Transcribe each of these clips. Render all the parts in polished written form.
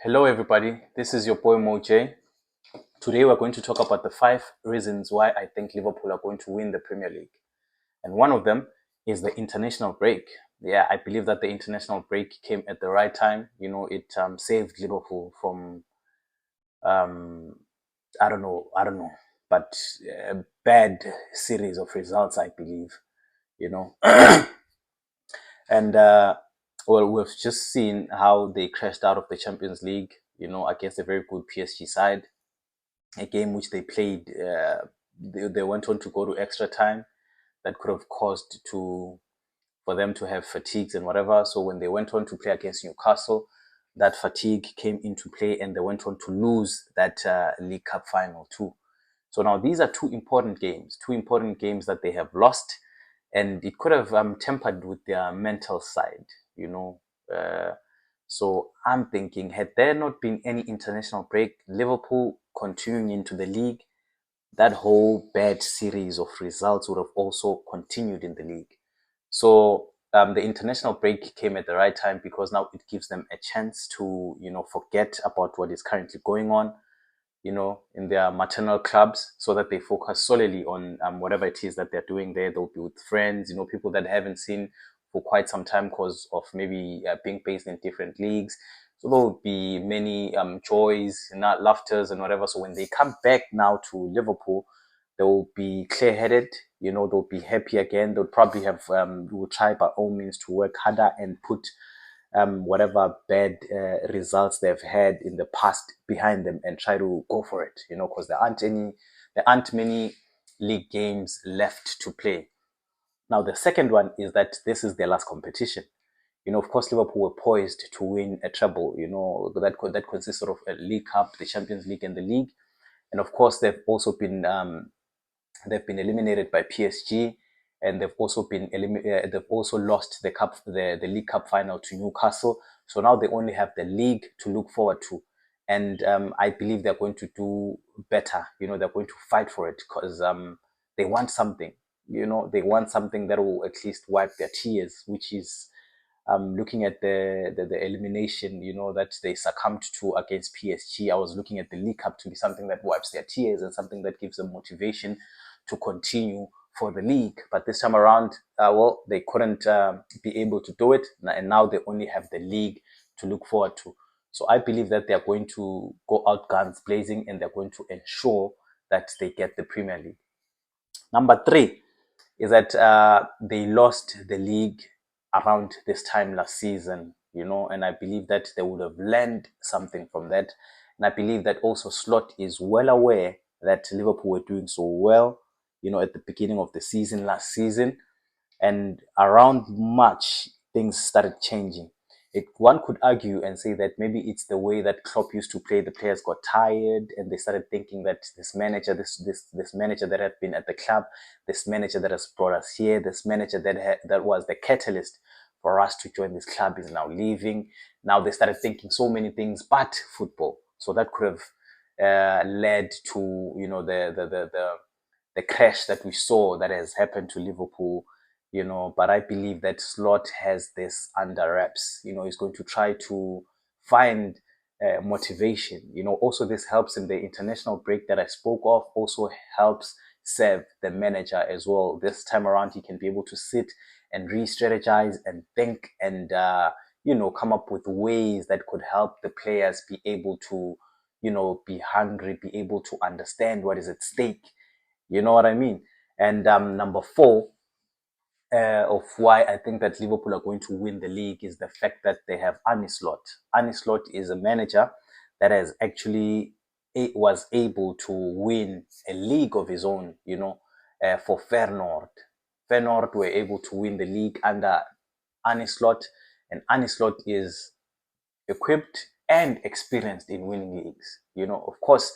Hello, everybody. This is your boy Moj. Today, we're going to talk about the 5 reasons why I think Liverpool are going to win the Premier League. And one of them is the international break. Yeah, I believe that the international break came at the right time. It saved Liverpool from, um, I don't know, but a bad series of results, I believe, you know. And, well, we've just seen how they crashed out of the Champions League, against a very good PSG side, a game which they played. They went on to go to extra time. That could have caused for them to have fatigues and whatever. So when they went on to play against Newcastle, that fatigue came into play, and they went on to lose that League Cup final too. So now these are two important games that they have lost, and it could have tempered with their mental side, you know. Uh, so I'm thinking, had there not been any international break, Liverpool continuing into the league, that whole bad series of results would have also continued in the league. So the international break came at the right time because now it gives them a chance to, forget about what is currently going on, in their maternal clubs, so that they focus solely on whatever it is that they're doing there. They'll be with friends, people that they haven't seen for quite some time because of maybe being based in different leagues. So there will be many joys, not laughters and whatever. So when they come back now to Liverpool, they will be clear-headed. They'll be happy again. They'll probably will try by all means to work harder and put whatever bad results they've had in the past behind them and try to go for it, because there aren't many league games left to play. Now, the second one is that this is their last competition. Of course, Liverpool were poised to win a treble, that consists of a League Cup, the Champions League, and the league. And of course, they've been eliminated by PSG, and they've also lost the League Cup final to Newcastle. So now they only have the league to look forward to, and I believe they're going to do better. They're going to fight for it because they want something. They want something that will at least wipe their tears, which is looking at the elimination, that they succumbed to against PSG. I was looking at the League Cup to be something that wipes their tears and something that gives them motivation to continue for the league. But this time around, well, they couldn't be able to do it, and now they only have the league to look forward to. So I believe that they are going to go out guns blazing, and they're going to ensure that they get the Premier League. Number three is that they lost the league around this time last season, and I believe that they would have learned something from that. And I believe that also Slot is well aware that Liverpool were doing so well, at the beginning of the season last season, and around March, things started changing. One could argue and say that maybe it's the way that Klopp used to play. The players got tired, and they started thinking that this manager that had been at the club, this manager that has brought us here, this manager that was the catalyst for us to join this club is now leaving. Now they started thinking so many things but football. So that could have led to the crash that we saw that has happened to Liverpool. But I believe that Slot has this under wraps. He's going to try to find motivation. Also this helps in the international break that I spoke of, also helps serve the manager as well. This time around, he can be able to sit and re-strategize and think and, come up with ways that could help the players be able to, be hungry, be able to understand what is at stake. You know what I mean? And number four, of why I think that Liverpool are going to win the league is the fact that they have Arne Slot. Arne Slot is a manager that has actually was able to win a league of his own, for Feyenoord. Feyenoord were able to win the league under Arne Slot, and Arne Slot is equipped and experienced in winning leagues. Of course,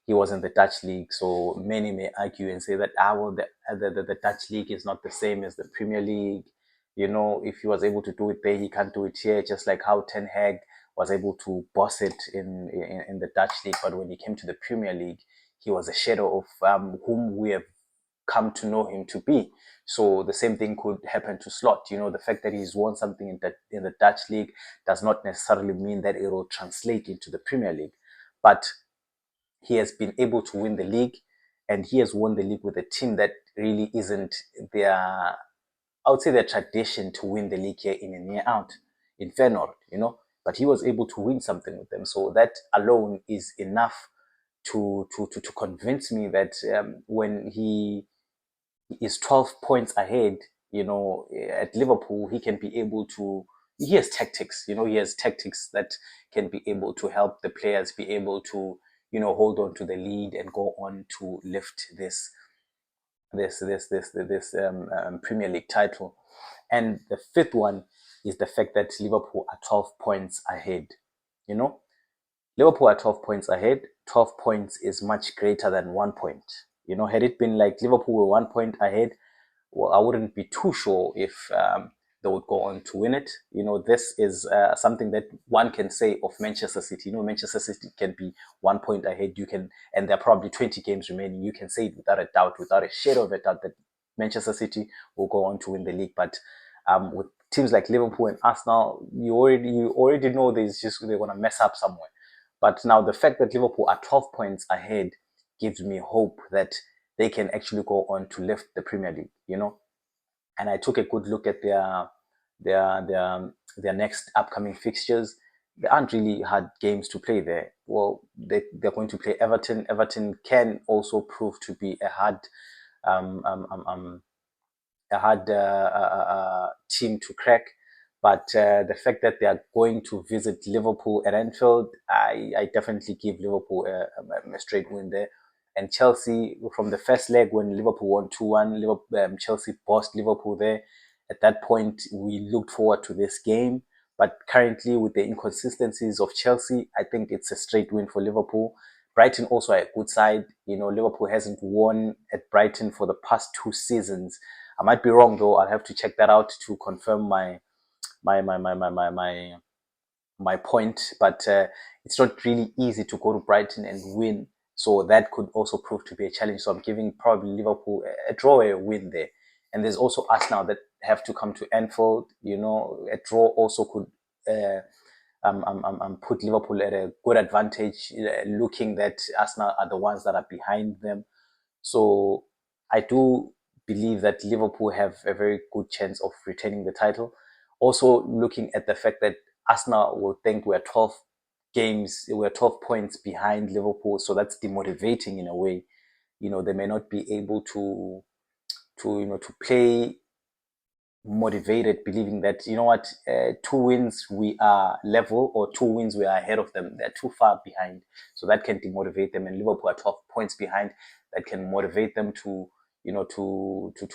he was in the Dutch league, so many may argue and say that well, the Dutch league is not the same as the Premier League. If he was able to do it there, he can't do it here. Just like how Ten Hag was able to boss it in the Dutch league, but when he came to the Premier League, he was a shadow of whom we have come to know him to be. So the same thing could happen to Slot. The fact that he's won something in the Dutch league does not necessarily mean that it will translate into the Premier League. But he has been able to win the league, and he has won the league with a team that really isn't their, I would say, their tradition to win the league year in and year out in Feyenoord. But he was able to win something with them. So that alone is enough to convince me that when he is 12 points ahead, at Liverpool, he can be able to, he has tactics, he has tactics that can be able to help the players be able to, hold on to the lead and go on to lift this Premier League title. And the fifth one is the fact that Liverpool are 12 points ahead. Liverpool are 12 points ahead. 12 points is much greater than 1 point. Had it been like Liverpool were 1 point ahead, well, I wouldn't be too sure if they would go on to win it. This is something that one can say of Manchester City. Manchester City can be 1 point ahead. And there are probably 20 games remaining. You can say it without a doubt, without a shadow of a doubt, that Manchester City will go on to win the league. But with teams like Liverpool and Arsenal, you already know they're going to mess up somewhere. But now the fact that Liverpool are 12 points ahead gives me hope that they can actually go on to lift the Premier League, And I took a good look at their next upcoming fixtures. There aren't really hard games to play there. Well, they're going to play Everton. Everton can also prove to be a hard team to crack. But the fact that they are going to visit Liverpool at Anfield, I definitely give Liverpool a straight win there. And Chelsea, from the first leg when Liverpool won 2-1, Chelsea bossed Liverpool there. At that point, we looked forward to this game. But currently, with the inconsistencies of Chelsea, I think it's a straight win for Liverpool. Brighton also a good side. Liverpool hasn't won at Brighton for the past 2 seasons. I might be wrong though. I'll have to check that out to confirm my point. But it's not really easy to go to Brighton and win. So that could also prove to be a challenge. So I'm giving probably Liverpool a draw, a win there. And there's also Arsenal that have to come to Anfield. A draw also could put Liverpool at a good advantage, looking that Arsenal are the ones that are behind them. So I do believe that Liverpool have a very good chance of retaining the title. Also looking at the fact that Arsenal will think we're 12 points behind Liverpool, so that's demotivating in a way. They may not be able to play motivated, believing that, 2 wins we are level, or 2 wins we are ahead of them. They're too far behind, so that can demotivate them. And Liverpool are 12 points behind. That can motivate them to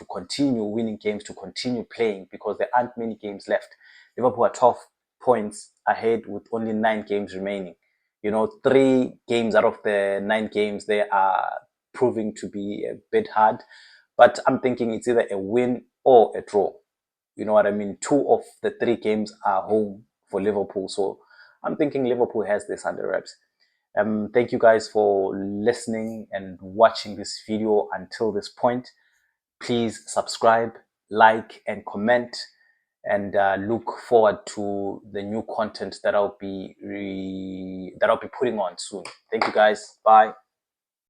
continue winning games, to continue playing, because there aren't many games left. Liverpool are 12 points ahead with only 9 games remaining. 3 games out of the 9 games, they are proving to be a bit hard. But I'm thinking it's either a win or a draw. You know what I mean? 2 of the 3 games are home for Liverpool. So I'm thinking Liverpool has this under wraps. Thank you guys for listening and watching this video until this point. Please subscribe, like, and comment, and look forward to the new content that I'll be putting on soon. Thank you guys. Bye.